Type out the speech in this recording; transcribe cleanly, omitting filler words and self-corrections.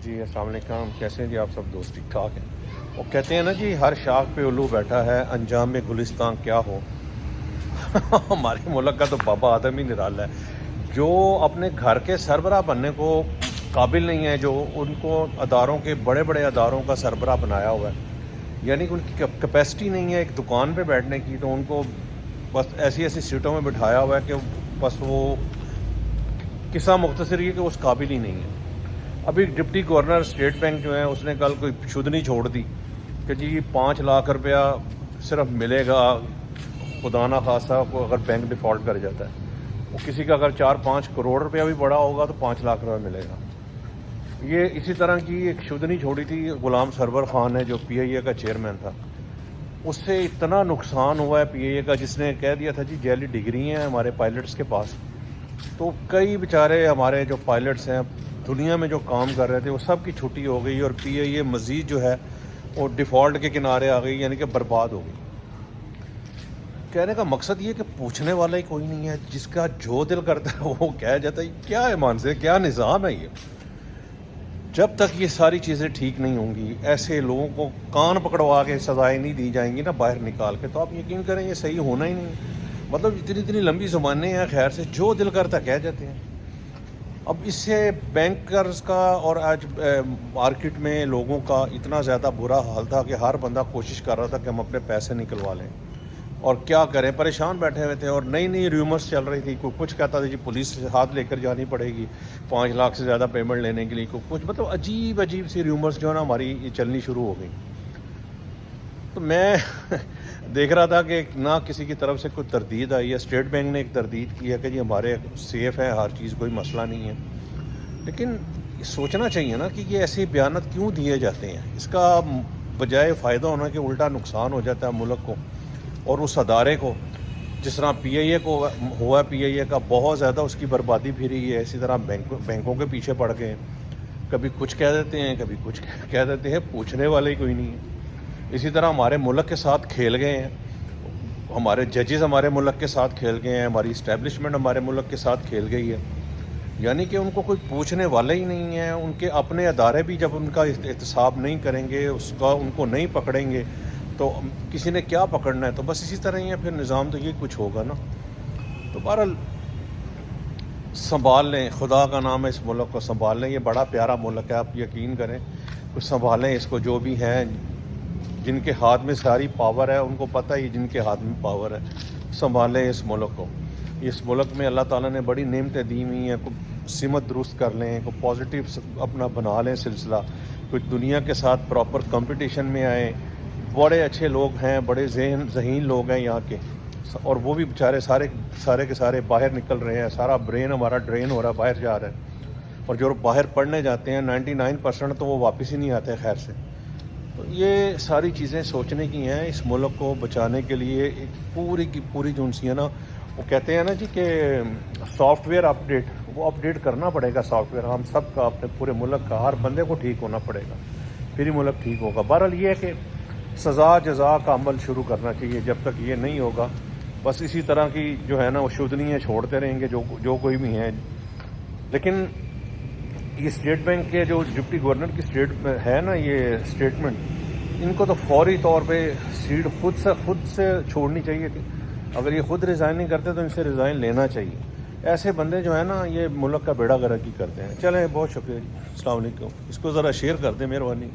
جی السلام علیکم، کیسے ہیں جی آپ سب دوست؟ ٹھیک ٹھاک ہیں؟ وہ کہتے ہیں نا جی، ہر شاخ پہ الو بیٹھا ہے، انجام میں گلستان کیا ہو۔ ہمارے ملک کا تو بابا آدم ہی نرالا ہے، جو اپنے گھر کے سربراہ بننے کو قابل نہیں ہے، جو ان کو اداروں کے بڑے بڑے اداروں کا سربراہ بنایا ہوا ہے، یعنی کہ ان کی کیپیسٹی نہیں ہے ایک دکان پہ بیٹھنے کی، تو ان کو بس ایسی ایسی سیٹوں میں بٹھایا ہوا ہے کہ بس وہ قصہ مختصر یہ کہ اس قابل ہی نہیں ہے۔ ابھی ڈپٹی گورنر اسٹیٹ بینک جو ہے، اس نے کل کوئی شدنی چھوڑ دی کہ جی 5 لاکھ روپیہ صرف ملے گا خدا نہ خواستہ کو اگر بینک ڈیفالٹ کر جاتا ہے۔ وہ کسی کا اگر 4-5 کروڑ روپیہ بھی بڑا ہوگا تو 5 لاکھ روپیہ ملے گا۔ یہ اسی طرح کی ایک شدنی چھوڑی تھی غلام سرور خان نے، جو پی آئی اے کا چیئرمین تھا، اس سے اتنا نقصان ہوا ہے پی آئی اے کا، جس نے کہہ دیا تھا جی جعلی ڈگری ہیں ہمارے پائلٹس کے پاس، تو کئی بیچارے ہمارے جو پائلٹس ہیں دنیا میں جو کام کر رہے تھے وہ سب کی چھٹی ہو گئی، اور پی آئی اے مزید جو ہے وہ ڈیفالٹ کے کنارے آ گئی، یعنی کہ برباد ہو گئی۔ کہنے کا مقصد یہ کہ پوچھنے والا ہی کوئی نہیں ہے، جس کا جو دل کرتا ہے وہ کہہ جاتا ہے۔ کیا ایمان سے کیا نظام ہے یہ؟ جب تک یہ ساری چیزیں ٹھیک نہیں ہوں گی، ایسے لوگوں کو کان پکڑوا کے سزائیں نہیں دی جائیں گی نا باہر نکال کے، تو آپ یقین کریں یہ صحیح ہونا ہی نہیں۔ مطلب اتنی لمبی زبانیں ہیں، خیر سے جو دل کرتا کہہ جاتے ہیں۔ اب اس سے بینکرز کا اور آج مارکیٹ میں لوگوں کا اتنا زیادہ برا حال تھا کہ ہر بندہ کوشش کر رہا تھا کہ ہم اپنے پیسے نکلوا لیں، اور کیا کریں، پریشان بیٹھے ہوئے تھے، اور نئی ریومرز چل رہی تھی۔ کوئی کچھ کہتا تھا جی پولیس سے ہاتھ لے کر جانی پڑے گی 5 لاکھ سے زیادہ پیمنٹ لینے کے لیے، کچھ مطلب عجیب سی ریومرز جو ہے نا ہماری چلنی شروع ہو گئی۔ تو میں دیکھ رہا تھا کہ نہ کسی کی طرف سے کوئی تردید آئی ہے۔ اسٹیٹ بینک نے ایک تردید کی ہے کہ جی ہمارے سیف ہے ہر چیز، کوئی مسئلہ نہیں ہے، لیکن سوچنا چاہیے نا کہ یہ ایسے بیانات کیوں دیے جاتے ہیں؟ اس کا بجائے فائدہ ہونا کہ الٹا نقصان ہو جاتا ہے ملک کو اور اس ادارے کو، جس طرح پی آئی اے کو ہوا، پی آئی اے کا بہت زیادہ اس کی بربادی پھری ہے۔ اسی طرح بینکوں کے پیچھے پڑ گئے ہیں، کبھی کچھ کہہ دیتے ہیں، کبھی کچھ کہہ دیتے ہیں، پوچھنے والے ہی کوئی نہیں ہے۔ اسی طرح ہمارے ملک کے ساتھ کھیل گئے ہیں، ہمارے ججز ہمارے ملک کے ساتھ کھیل گئے ہیں، ہماری اسٹیبلشمنٹ ہمارے ملک کے ساتھ کھیل گئی ہے، یعنی کہ ان کو کوئی پوچھنے والا ہی نہیں ہے۔ ان کے اپنے ادارے بھی جب ان کا احتساب نہیں کریں گے، اس کا ان کو نہیں پکڑیں گے، تو کسی نے کیا پکڑنا ہے؟ تو بس اسی طرح ہی ہے، پھر نظام تو یہ کچھ ہوگا نا۔ تو بہرحال سنبھال لیں، خدا کا نام ہے، اس ملک کو سنبھال لیں۔ یہ بڑا پیارا ملک ہے، آپ یقین کریں، کچھ سنبھالیں اس کو۔ جو بھی ہیں جن کے ہاتھ میں ساری پاور ہے، ان کو پتہ ہی جن کے ہاتھ میں پاور ہے، سنبھالیں اس ملک کو۔ اس ملک میں اللہ تعالیٰ نے بڑی نعمتیں دی ہوئی ہیں، کوئی سمت درست کر لیں، کوئی پازیٹیو اپنا بنا لیں سلسلہ، کوئی دنیا کے ساتھ پراپر کمپٹیشن میں آئیں۔ بڑے اچھے لوگ ہیں، بڑے ذہین لوگ ہیں یہاں کے، اور وہ بھی بیچارے سارے کے سارے باہر نکل رہے ہیں، سارا برین ہمارا ڈرین ہو رہا ہے، باہر جا رہا ہے، اور جو باہر پڑھنے جاتے ہیں 99% تو وہ واپس ہی نہیں آتے خیر سے۔ تو یہ ساری چیزیں سوچنے کی ہیں، اس ملک کو بچانے کے لیے ایک پوری کی پوری جو ہے نا، وہ کہتے ہیں نا جی کہ سافٹ ویئر اپڈیٹ، وہ اپڈیٹ کرنا پڑے گا سافٹ ویئر، ہم سب کا، اپنے پورے ملک کا، ہر بندے کو ٹھیک ہونا پڑے گا، پھر ہی ملک ٹھیک ہوگا۔ بہرحال یہ ہے کہ سزا جزا کا عمل شروع کرنا چاہیے، جب تک یہ نہیں ہوگا بس اسی طرح کی جو ہے نا وہ شودنیاں چھوڑتے رہیں گے جو کوئی بھی ہیں۔ لیکن یہ اسٹیٹ بینک کے جو ڈپٹی گورنر کی ہے نا یہ اسٹیٹمنٹ، ان کو تو فوری طور پہ سیٹ خود سے چھوڑنی چاہیے تھی۔ اگر یہ خود ریزائن نہیں کرتے تو ان سے ریزائن لینا چاہیے۔ ایسے بندے جو ہیں نا یہ ملک کا بیڑا گرک ہی کرتے ہیں۔ چلیں، بہت شکریہ جی، السلام علیکم۔ اس کو ذرا شیئر کر دیں، مہربانی۔